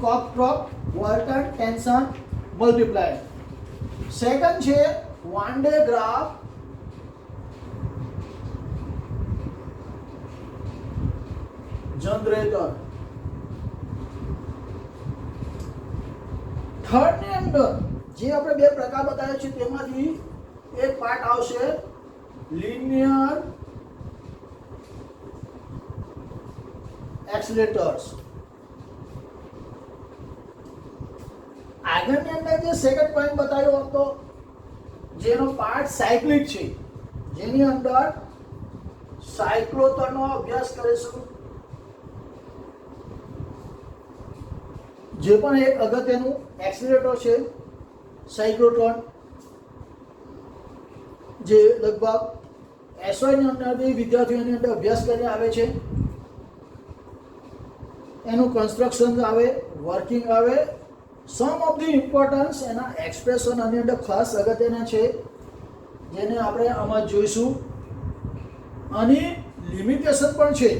કોકડ્રોપ વોલ્ટન tension multiplier. Second છે van day graph generator. Third ની અંદર જે આપણે બે પ્રકાર બતાવ્યા છે તેમાંથી એક પાર્ટ આવશે લિનિયર એક્સિલેટર્સ. આગળની અંદર જે સેકન્ડ પોઈન્ટ બતાવ્યો હતો જેનો પાર્ટ સાયક્લિક છે, જેની અંદર સાયક્લોટોનનો અભ્યાસ કરીશું. જે પણ એક અગત્યનું એક્સિલેટર છે સાયક્લોટ્રોન, જે લગભગ એસવાયની અંદર વિદ્યાર્થીઓની અંદર અભ્યાસ કરીને આવે છે. એનું કન્સ્ટ્રક્શન આવે, વર્કિંગ આવે, સમ ઓફ ધી ઇમ્પોર્ટન્સ એના એક્સપ્રેશન આની અંદર ખાસ અગત્યના છે જેને આપણે આમાં જોઈશું. આની લિમિટેશન પણ છે,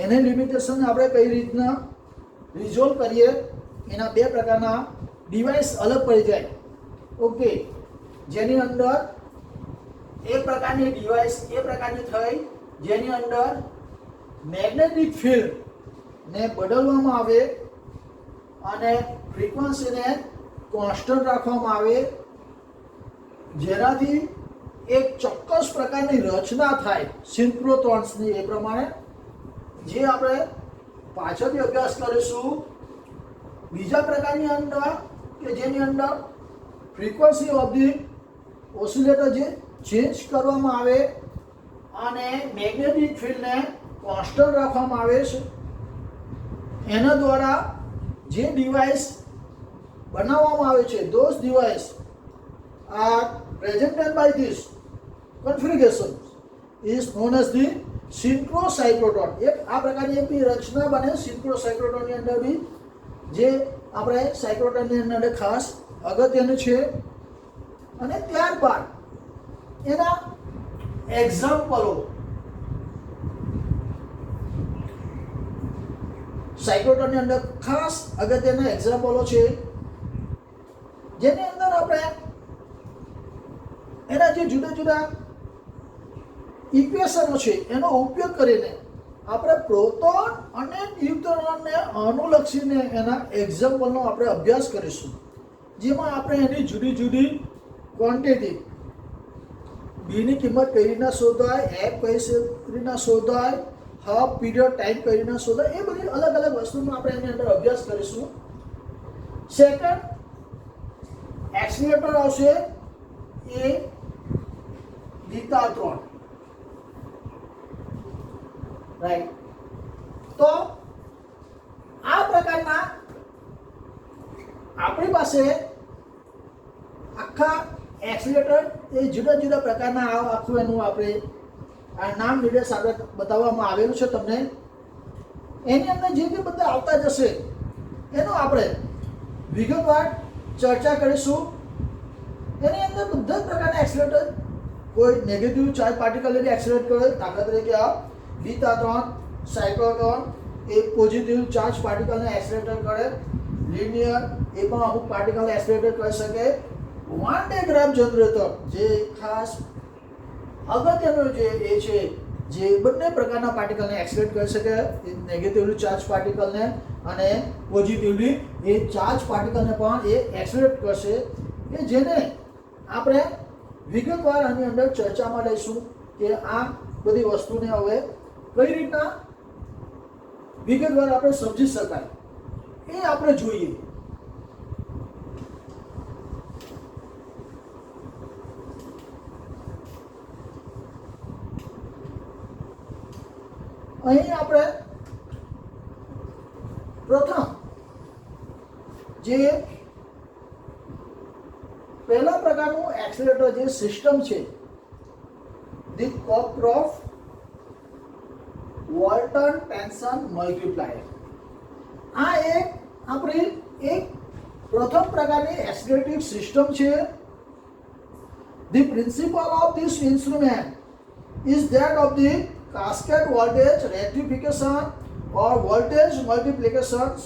એને લિમિટેશન આપણે કઈ રીતના રિઝોલ્વ કરીએ, એના બે પ્રકારના ડિવાઇસ અલગ પડી જાય. ઓકે, જેની અંદર એક પ્રકારની ડિવાઇસ એ પ્રકારની થઈ જેની અંદર મેગ્નેટિક ફિલ્ડ ને બદલવામાં આવે અને ફ્રીક્વન્સીને કોન્સ્ટન્ટ રાખવામાં આવે, જેનાથી એક ચોક્કસ પ્રકારની રચના થાય સિન્ક્રોટ્રોન્સની. એ પ્રમાણે જે આપણે પાછળથી અભ્યાસ કરીશું. બીજા પ્રકારની અંદર કે જેની અંદર ફ્રીક્વન્સી ઓફ ધી ઓસિલેટર જે ચેન્જ કરવામાં આવે અને મેગ્નેટિક ફિલ્ડને કોન્સ્ટન્ટ રાખવામાં આવે છે, એના દ્વારા જે ડિવાઇસ બનાવવામાં આવે છે, those device are presented by this configuration is known as the synchrocyclotron. એક આ પ્રકારની એક બી રચના બને સિન્ક્રોસાયક્લોટ્રોનની અંદર બી, જે આપણે સાયક્લોટ્રોનની અંદર ખાસ અગત્યનું છે. અને ત્યારબાદ એના એક્ઝામ્પલો સાયક્લોટ્રોનની અંદર ખાસ અગત્યના એક્ઝામ્પલો છે, જેની અંદર આપણે એના જે જુદા જુદા ઇક્વેશનો છે એનો ઉપયોગ કરીને આપણે પ્રોટોન અને ન્યુટ્રોનને અનુલક્ષીને એના એક્ઝામ્પલનો આપણે અભ્યાસ કરીશું. જેમાં આપણે એની જુદી જુદી ક્વોન્ટિટી, બીની કિંમત કઈ રીતના શોધાય, એફ કઈ રીતના શોધાય, હાફ પીરિયડ ટાઈમ કઈ રીતના શોધાય, એ બધી અલગ અલગ વસ્તુનો આપણે એની અંદર અભ્યાસ કરીશું. સેકન્ડ એક્સિલેટર આવશે એ બીટાટ્રોન, રાઈટ. તો આ પ્રકારના આપણી પાસે આખા એક્સિલેટર એ જુદા જુદા પ્રકારના આખું એનું આપણે આ નામ નિર્દેશ આપણે બતાવવામાં આવેલું છે તમને. એની અંદર જે જે બધા આવતા જશે એનો આપણે વિગતવાર ચર્ચા કરીશું. એની અંદર બધા જ પ્રકારના એક્સિલેટર, કોઈ નેગેટિવ ચાર્જ પાર્ટિકલને એક્સિલેટ કરે, દાખલા તરીકે આ બીટાટ્રોન, સાયક્લોટ્રોન એ પોઝિટિવ ચાર્જ પાર્ટિકલને એક્સિલેટર કરે. લિનિયર એ પણ અમુક પાર્ટિકલને એક્સિલેટ કરી શકે. વાન ડે ગ્રાફ જનરેટર જે ખાસ અગત્યનું જે એ છે, જે બંને પ્રકારના પાર્ટિકલને એક્સિલેટ કરી શકે, નેગેટિવલી ચાર્જ પાર્ટિકલને અને પોઝિટિવલી એ ચાર્જ પાર્ટિકલને પણ એ એક્સિલેટ કરશે, કે જેને આપણે વિગતવાર આની અંદર ચર્ચામાં લઈશું કે આ બધી વસ્તુને હવે કઈ રીતના વિગતવાર આપણે સમજી શકાય એ આપણે જોઈએ. અહીં આપણે પ્રથમ જે પહેલા પ્રકારનું એક્સિલેટર જે સિસ્ટમ છે, ધી કોકક્રોફ્ટ વોલ્ટન ટેન્શન મલ્ટીપ્લાયર. આ એક આપણી એક પ્રથમ પ્રકારની એક્સિલેટિવ સિસ્ટમ છે. The principal of this instrument is that of the cascade voltage rectification or voltage multiplications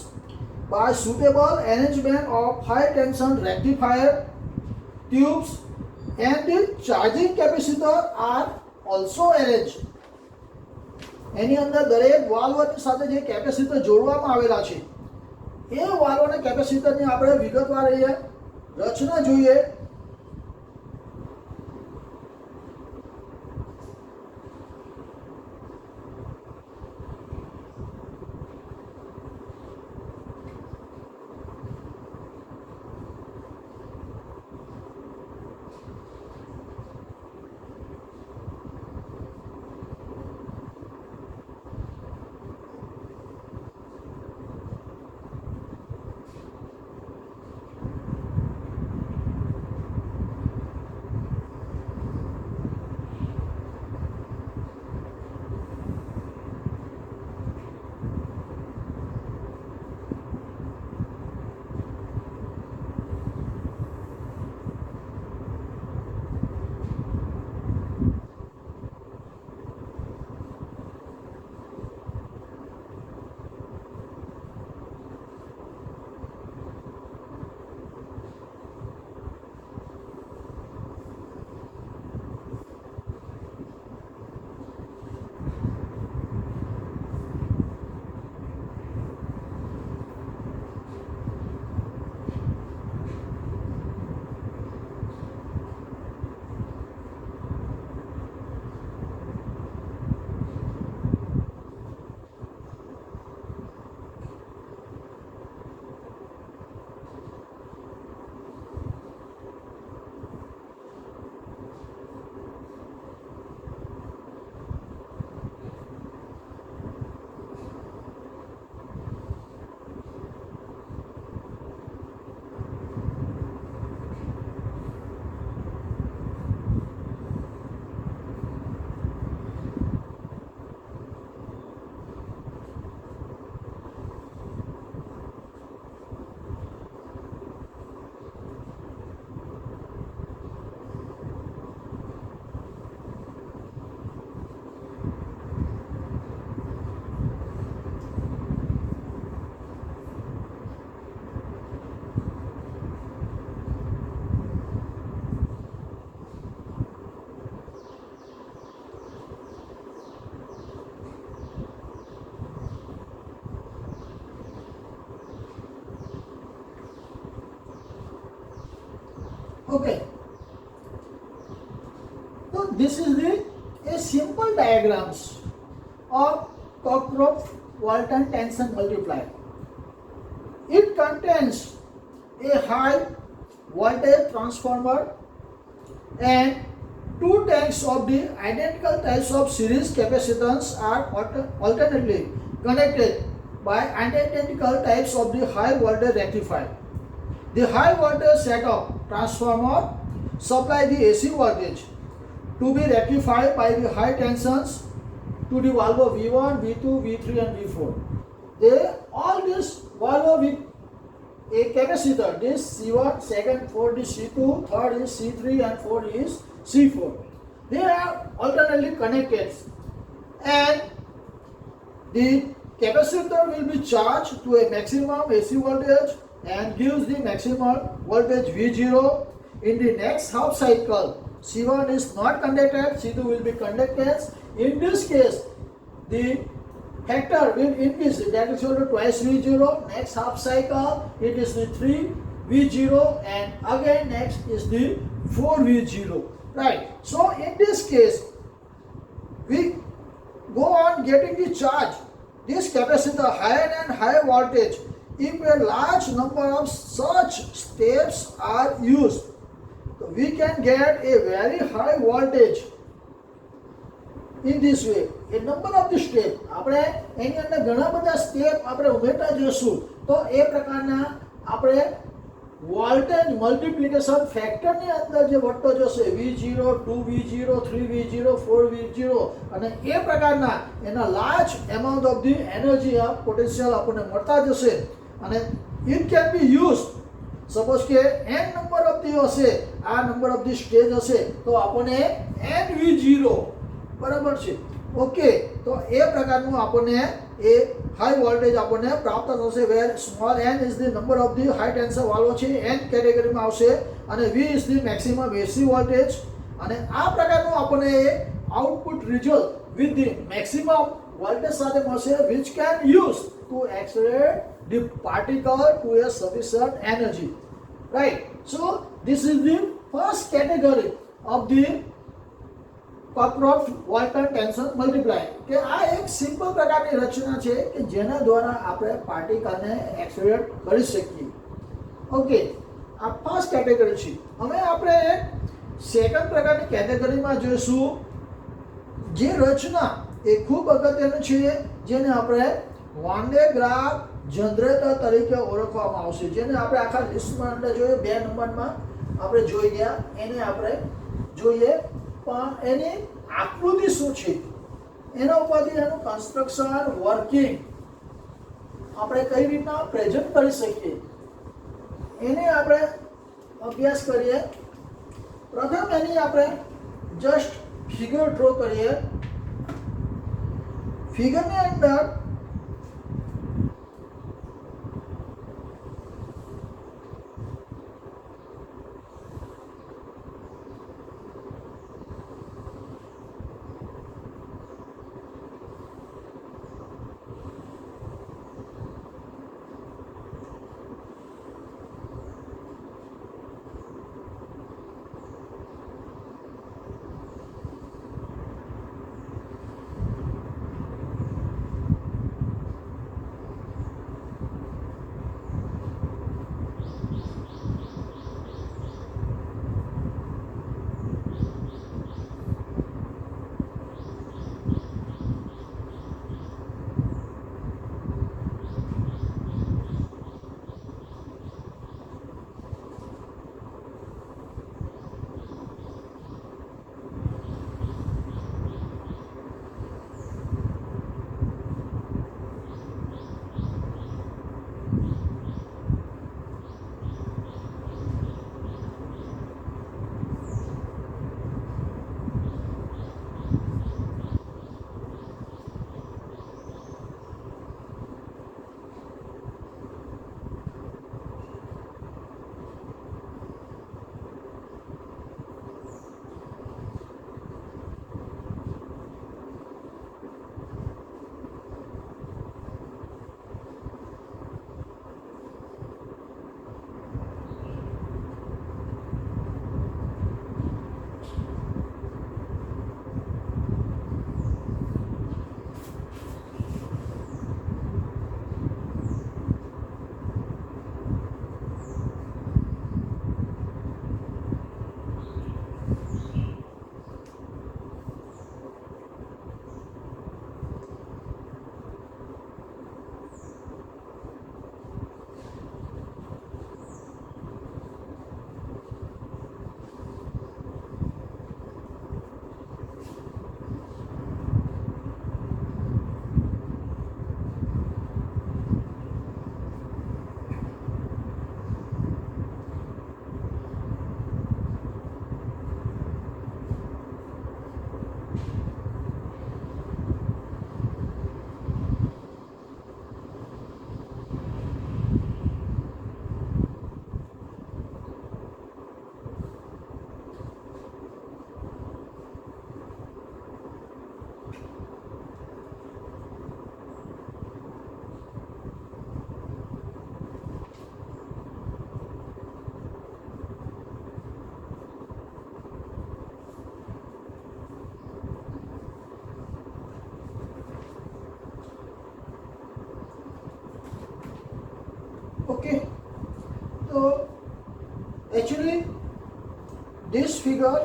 by suitable arrangement of high tension rectifier tubes and the charging capacitor are also arranged. એની અંદર દરેક વાલ્વની સાથે જે capacitor જોડવામાં આવેલા છે એ valve અને કેપેસિટરની આપણે વિગતવાર રચના જોઈએ. Okay, so this is a simple diagrams of Cockcroft-Walton tension multiplier. It contains a high voltage transformer and two tanks of the identical types of series capacitance are alternately connected by identical types of the high voltage rectifier. The high voltage setup transformer supply the AC voltage to be rectified by the high tensions to the valve V1, V2, V3 and V4. All this valve with a capacitor, this C1, second, 4 is C2, third is C3 and 4 is C4. They are alternately connected and the capacitor will be charged to a maximum AC voltage and gives the maximum voltage V0 in the next half cycle. C1 is not conducted, C2 will be conducted. In this case, the factor will increase, that is equal to twice V0. Next half cycle, it is the 3 V0 and again next is the 4 V0. Right. So in this case, we go on getting the charge. This capacitor higher and higher voltage. If a large number of such steps are used, so we can get a very high voltage in this way. A number of the steps, આપણે એની અંદર ઘણા બધા step આપણે ઉમેરતા જશું તો એ પ્રકારના આપણે વોલ્ટેજ મલ્ટિપ્લિકેશન ફેક્ટરની અંદર જે વધતો જશે V0, 2V0, 3V0, 4V0 અને એ પ્રકારના એના large amount of the energy potential આપણને મળતા જશે. અને it can be used, suppose કે n નંબર ઓફ ધી હશે, આ નંબર ઓફ ધી સ્ટેજ હશે તો આપણને nV0 બરાબર છે. ઓકે, તો એ પ્રકારનું આપણને એ હાઈ વોલ્ટેજ આપણને પ્રાપ્ત થશે. Where small N is the number of the high tension valve છે, એન કેટેગરીમાં આવશે, અને V is the maximum AC voltage. અને આ પ્રકારનું આપણને output result with the maximum voltage સાથે મળશે, which can use to accelerate the particle to a sufficient energy, right? So this is the first category of the Cockcroft Walton tension multiplier. કે આ એક simple પ્રકારની રચના છે કે જેના દ્વારા આપણે પાર્ટિકલને એક્સેલરેટ કરી શકીએ. ઓકે, આ ફર્સ્ટ કેટેગરી છે. હવે આપણે સેકન્ડ પ્રકારની કેટેગરીમાં જોઈશું, જે રચના એ ખૂબ અગત્યનું છે, જેને આપણે વાન ડે ગ્રાફ જનરેટર તરીકે ઓળખવામાં આવશે, જેને આપણે આખા લિસ્ટમાં અંદર જોઈએ, 2 નંબરમાં આપણે જોઈ ગયા, એને આપણે જોઈએ. પણ એની આકૃતિ શું છે, એના ઉપરથી એનું કન્સ્ટ્રક્શન, વર્કિંગ આપણે કઈ રીતના પ્રેઝન્ટ કરી શકીએ એને આપણે અભ્યાસ કરીએ. પ્રથમ એની આપણે જસ્ટ ફિગર ડ્રો કરીએ. ફિગરની અંદર okay, so actually this figure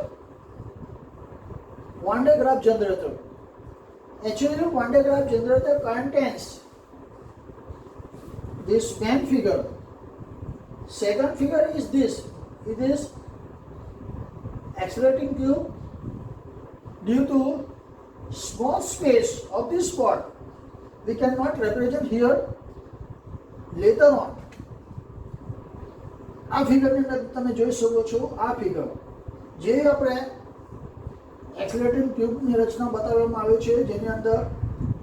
Van de Graaff generator, actually Van de Graaff generator contains this main figure. Second figure is this, it is accelerating tube. Due to small space of this spot, we cannot represent here. Later on, આ ફિગરની અંદર તમે જોઈ શકો છો, આ figure જે આપણે accelerating ટ્યુબની રચના બતાવવામાં આવી છે, જેની અંદર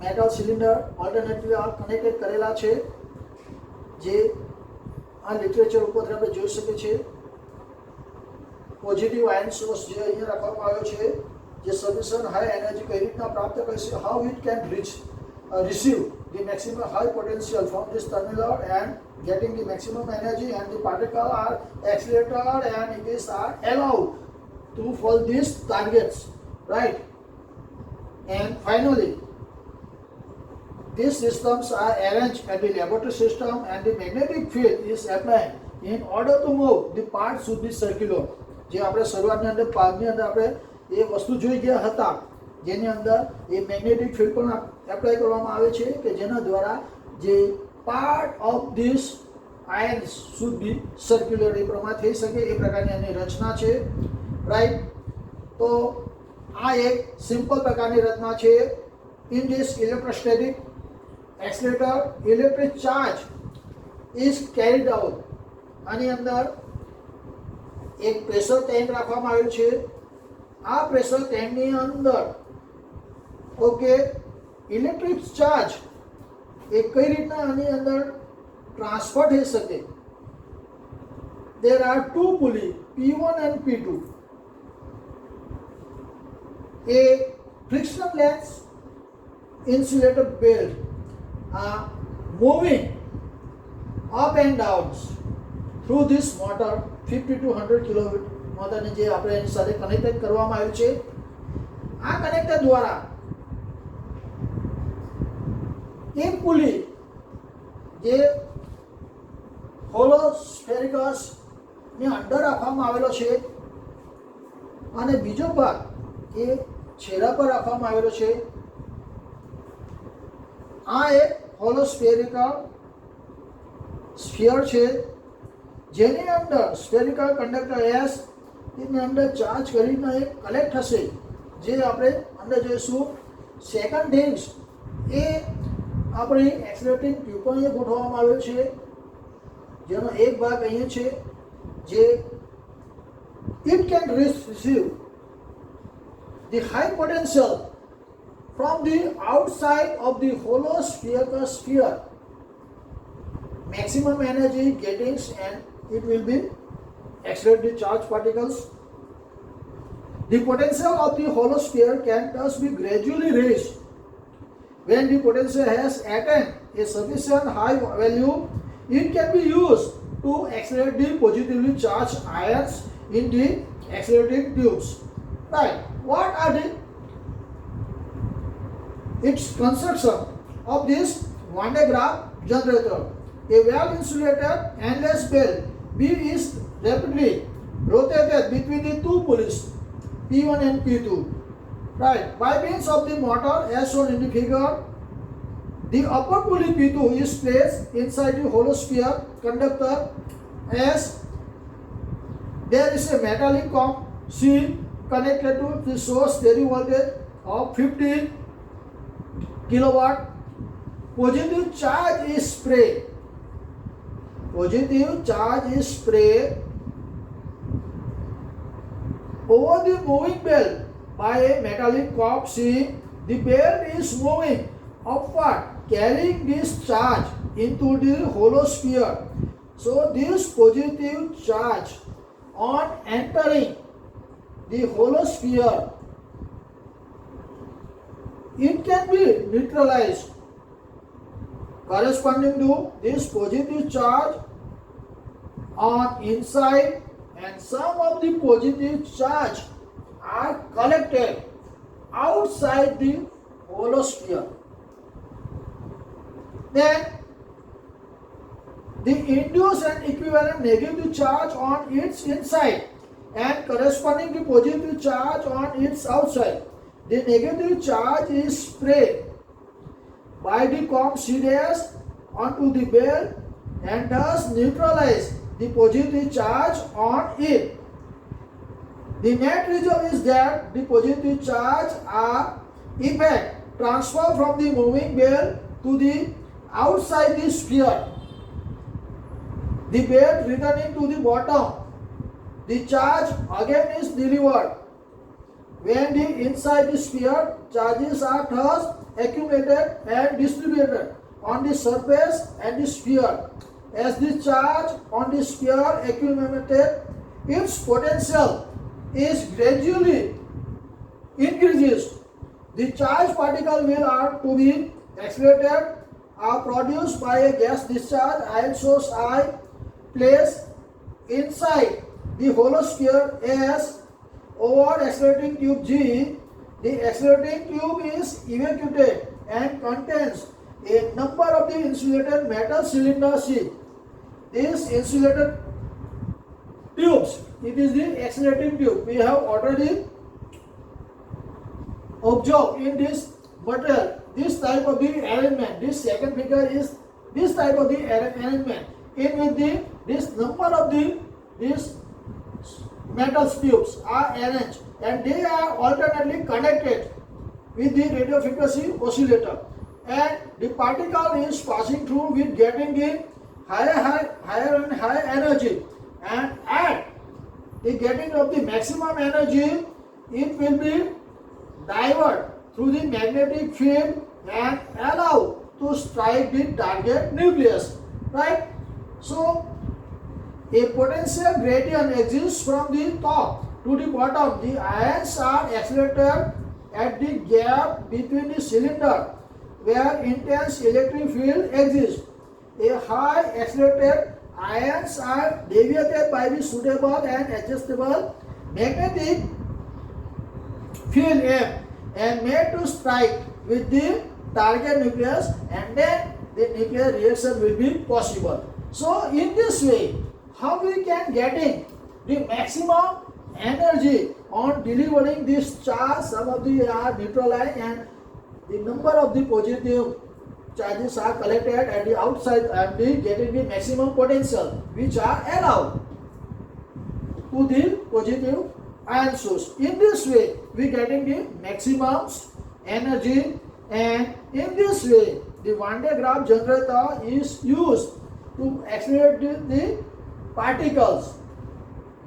મેટલ સિલિન્ડર ઓલ્ટરનેટિવ આ કનેક્ટેડ કરેલા છે, જે આ લિટરેચર ઉપરથી આપણે જોઈ શકીએ છીએ. પોઝિટિવ આયન સોર્સ જે અહીંયા રાખવામાં આવ્યો છે, જે સફિશિયન્ટ હાઈ એનર્જી કઈ રીતના પ્રાપ્ત કરશે, how it can receive the maximum high potential from this terminal and getting the maximum energy, and the particle are accelerated and it is are allowed to fall these targets, right? And finally these systems are arranged at the laboratory system and the magnetic field is applied in order to move the parts should be circular. જે આપણે શરૂઆતની અંદર ભાગની અંદર આપણે એ વસ્તુ જોઈ ગયા હતા, જેની અંદર એ મેગ્નેટિક ફિલ્ડ પણ એપ્લાય કરવામાં આવે છે કે જેના દ્વારા જે part of this ions should be circular એ પ્રમાણે થઈ શકે એ પ્રકારની એની રચના છે, રાઈટ. તો આ એક સિમ્પલ પ્રકારની રચના છે. In this electrostatic accelerator electric charge is carried out. આની અંદર એક પ્રેશર ટેન્ક રાખવામાં આવ્યું છે. આ પ્રેશર ટેન્કની અંદર ઓકે ઇલેક્ટ્રિક ચાર્જ એ કઈ રીતના આની અંદર ટ્રાન્સફર થઈ શકે. there are two pulley P1 and P2. a frictionless insulated belt are moving up and down through this motor 50 to 100 kV મોટરને જે આપણે એની સાથે કનેક્ટેડ કરવામાં આવ્યું છે. આ કનેક્ટર દ્વારા એક પુલી જે હોલો સ્ફેરિકસ ની અંદર રાખવામાં આવેલો છે અને બીજો ભાગ એ છેડા પર રાખવામાં આવેલો છે. આ એક હોલો સ્ફેરિકલ સ્ફિયર છે, જેની અંદર સ્ફેરિકલ કંડક્ટર એસ એની અંદર ચાર્જ કરીને એક કલેક્ટ થશે, જે આપણે અંદર જોઈશું. સેકન્ડ થિંગ્સ એ આપણી એક્સિલરેટિંગ ટ્યુબ પણ એ ગોઠવવામાં આવ્યો છે, જેનો એક ભાગ અહીંયા છે, જે it can receive the high potential from the outside of the hollow spherical sphere, maximum energy getting, and it will be accelerate the charged particles. The potential of the hollow sphere can thus be gradually raised. When the potential has attained a sufficient high value, it can be used to accelerate the positively charged ions in the accelerating tubes. Right? What are its construction of this Van de Graaff generator? A well-insulated endless bell beam is rapidly rotated between the two pulleys P1 and P2. Right? By means of the motor as shown in the figure, the upper pulley P2 is placed inside the hollow sphere conductor as there is a metallic comp C connected to the source steady voltage of 50 kilowatt. Positive charge is sprayed. Positive charge is sprayed over the moving belt by a metallic cork C. The belt is moving upward, carrying this charge into the hollow sphere. So this positive charge on entering the hollow sphere, it can be neutralized. Corresponding to this positive charge on inside, and some of the positive charge are collected outside the hollow sphere. Then the induced and equivalent negative charge on its inside and corresponding to positive charge on its outside. The negative charge is sprayed by the comp C dash onto the bell and thus neutralize the positive charge on it. The net result is that the positive charge are in fact transferred from the moving bell to the outside the sphere. The bell returning to the bottom, the charge again is delivered. When the inside the sphere charges are thus accumulated and distributed on the surface and the sphere. As the charge on the sphere accumulated, its potential is gradually increases. The charged particle will are to be accelerated are produced by a gas discharge ion source I placed inside the hollow sphere S over accelerating tube G. The accelerating tube is evacuated and contains a number of the insulated metal cylinder sheet. This insulated tubes, it is the accelerating tube. We have already observed in this material this type of the arrangement. This second figure is this type of the arrangement. In with the this number of the these metal tubes are arranged and they are alternately connected with the radio frequency oscillator, and the particle is passing through with getting the higher and higher energy, and at the getting of the maximum energy it will be diverted through the magnetic field and allow to strike the target nucleus, right? So a potential gradient exists from the top to the bottom. The ions are accelerated at the gap between the cylinder where intense electric field exists. A high accelerated ions are deviated by the suitable and adjustable magnetic field M and made to strike with the target nucleus, and then the nuclear reaction will be possible. So in this way, how we can getting the maximum energy on delivering this charge? Some of the are neutralized and the number of the positive charges are collected at the outside and the getting the maximum potential which are allowed to the positive ion source. In this way we getting the maximum energy, and in this way the Van de Graaff generator is used to accelerate the particles.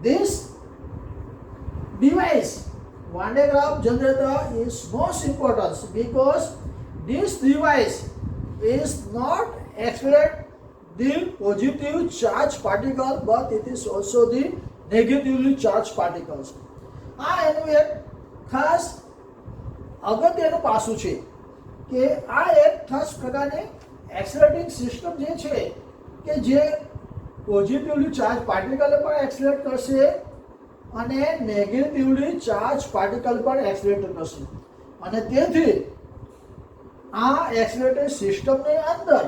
This device, Van de Graaff generator, is most important because this device is not accelerate the positive charged particle, but it is also the negatively charged particles. આ એનું એક ખાસ અગત્યનું પાસું છે કે આ એક ખાસ પ્રકારની એક્સેલરેટિંગ સિસ્ટમ જે છે કે જે પોઝિટિવલી ચાર્જ પાર્ટિકલ પણ એક્સેલરેટ કરશે અને નેગેટિવલી ચાર્જ પાર્ટિકલ પણ એક્સેલરેટ કરશે, અને તેથી આ એક્સેલરેટેડ સિસ્ટમની અંદર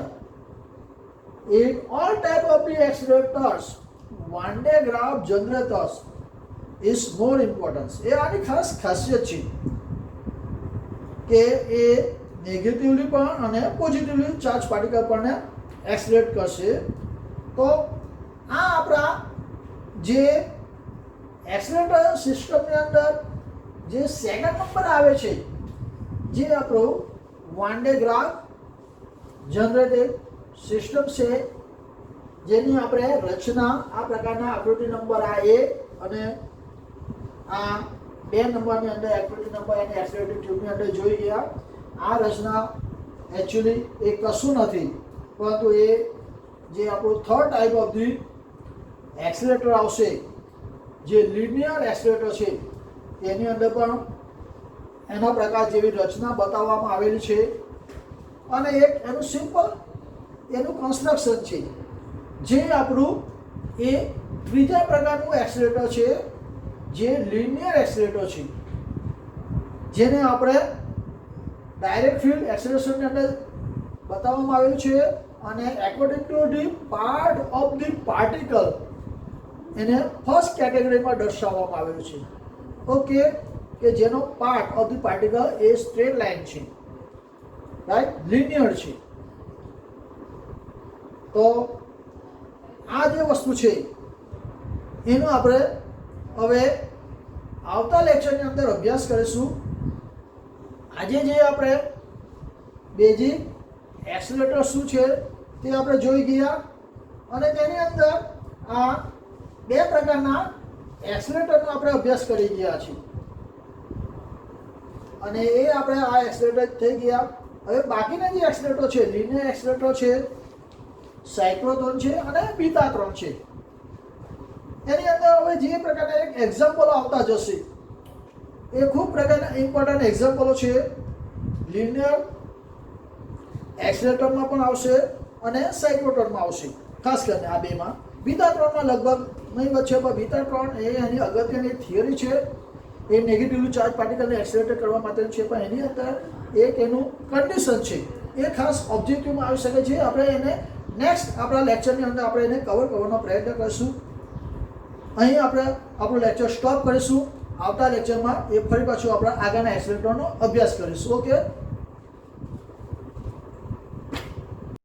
in all type of the accelerators Van de Graaff generators is more important. એ આની ખાસ ખાસિયત છે કે એ નેગેટિવલી પણ અને પોઝિટિવલી ચાર્જ પાર્ટિકલ પણ એક્સેલરેટ કરશે. તો આ આપણા જે એક્સેલરેટર સિસ્ટમની અંદર જે સેકન્ડ નંબર આવે છે જે આપણો Van de Graaff generated system છે, જેની આપણે રચના આ પ્રકારના આકૃતિ નંબર આ એ અને આ 2 નંબરની અંદર આકૃતિ નંબર અને એક્સેલરેટેડ ટ્યુબની અંદર જોઈ ગયા. આ રચના એકચ્યુઅલી એ કશું નથી, પરંતુ એ જે આપણું થર્ડ ટાઈપ ઓફ ધી એક્સેલરેટર આવશે જે લિનિયર એક્સેલરેટર છે તેની અંદર પણ એના પ્રકાર જેવી રચના બતાવવામાં આવેલી છે, અને એક એનું સિમ્પલ એનું કન્સ્ટ્રક્શન છે જે આપણું એ ત્રીજા પ્રકારનું એક્સેલરેટર છે જે લિનિયર એક્સેલરેટર છે, જેને આપણે ડાયરેક્ટ ફિલ્ડ એક્સેલરેશનની અંદર બતાવવામાં આવેલું છે, અને according to the part of the particle એને ફર્સ્ટ કેટેગરીમાં દર્શાવવામાં આવેલું છે. ઓકે, કે જેનો part of the particle A straight line છે, રાઈટ, લિનિયર છે. તો આ જે વસ્તુ છે એનો આપણે હવે આવતા લેક્ચરની અંદર અભ્યાસ કરીશું. આજે જે આપણે બેઝિક એક્સેલરેટર શું છે તે આપણે જોઈ ગયા, અને તેની અંદર આ 2 પ્રકારના એક્સેલરેટરનો આપણે અભ્યાસ કરી ગયા છીએ, અને એ આપણે આ એક્સેલરેટર થઈ ગયા હવે બાકીના જે એક્સેલેરેટરો છે, લિનિયર એક્સેલેરેટરો છે, સાયક્લોટ્રોન છે અને બીટાટ્રોન છે, એની અંદર હવે જે પ્રકારના એક એક્ઝામ્પલો આવતા જશે એ ખૂબ પ્રકારના ઇમ્પોર્ટન્ટ એક્ઝામ્પલો છે. લિનિયર એક્સેલેરેટરમાં પણ આવશે અને સાયક્લોટ્રોનમાં આવશે. ખાસ કરીને આ બેમાં બીટાટ્રોનમાં લગભગ નહીં વચ્ચે, પણ બીટાટ્રોન એ એની અગત્યની થિયરી છે. એ નેગેટિવલી ચાર્જ પાર્ટિકલને એક્સેલરેટ કરવા માટે છે, પણ એની અંદર એક એનું કન્ડિશન છે, એ ખાસ ઓબ્જેક્ટિવમાં આવી શકે છે. આપણે એને નેક્સ્ટ આપણા લેક્ચરની અંદર આપણે એને કવર કરવાનો પ્રયત્ન કરીશું. અહીં આપણે આપણું લેક્ચર સ્ટોપ કરીશું. આવતા લેક્ચરમાં એ ફરી પાછું આપણા આગળના એક્સેલરેટરનો અભ્યાસ કરીશું. ઓકે.